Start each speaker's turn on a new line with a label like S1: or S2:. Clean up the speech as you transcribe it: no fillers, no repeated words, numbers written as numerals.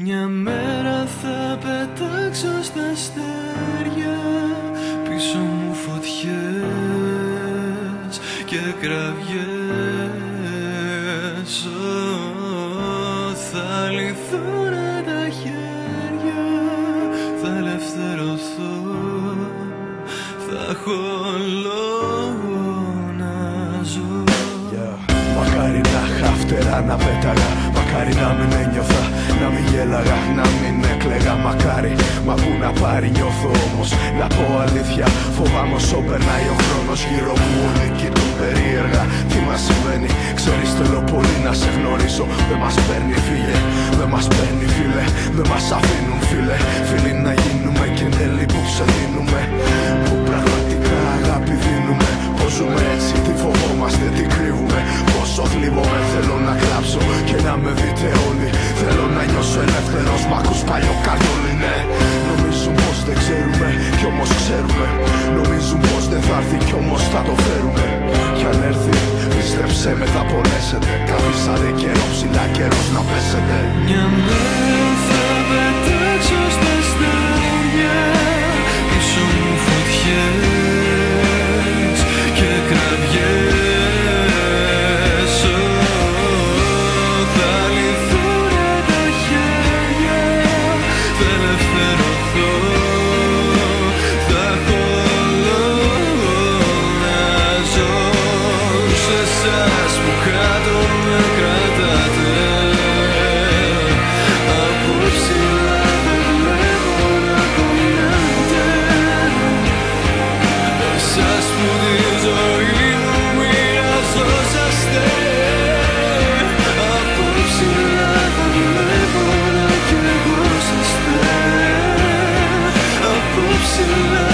S1: Μια μέρα θα πετάξω στα αστέρια, πίσω μου φωτιές και κραυγές. Θα λυθούνε τα χέρια, θα ελευθερωθώ, θα έχω λόγο να ζω.
S2: Μακάρι να είχα φτερά να πέταγα, μακάρι να μην ένιωθα, να μην γέλαγα, να μην έκλαιγα. Μακάρι, μα πού να πάρει νιώθω όμως, να πω αλήθεια. Φοβάμαι όσο περνάει ο χρόνος γύρω μου, όλοι κοιτούν περίεργα. Τι μας συμβαίνει, ξέρεις θέλω πολύ να σε γνωρίσω. Δεν μας παίρνει φίλε, δεν μας παίρνει φίλε, δεν μας αφήνουν φίλε. Φίλοι να γίνουμε και εν τέλει που ξεδίνουμε, που πραγματικά αγάπη δίνουμε. Πώς ζούμε έτσι, τι φοβόμαστε, τι κρύβουμε. Πόσο θλίβομαι, θέλω να κλάψω και να με δείτε όλοι. Θέλω να νιώσω ελεύθερος, μ' ακούς παλιό καρδόλι, ναι. Νομίζουν πως δεν ξέρουμε, κι όμως ξέρουμε. Νομίζουν πως δεν θα έρθει, κι όμως θα το φέρουμε. Κι αν έρθει, πίστεψέ με θα πονέσετε. Καθίσατε καιρό ψηλά, καιρός να πέσετε.
S1: Μια μέρα θα πετάξω στα αστέρια, πίσω μου φωτιές και κραυγές. Θα λυθούνε τα χέρια, θα ελευθερωθώ, θα έχω λόγο να ζω. Σε εσάς που κάτω με κρατάτε, από ψηλά δεν βλέπω να κονάτε. Εσάς που τη ζωή μου μοιραζόσαστε, από ψηλά δεν βλέπω να καιγόσαστε. Από ψηλά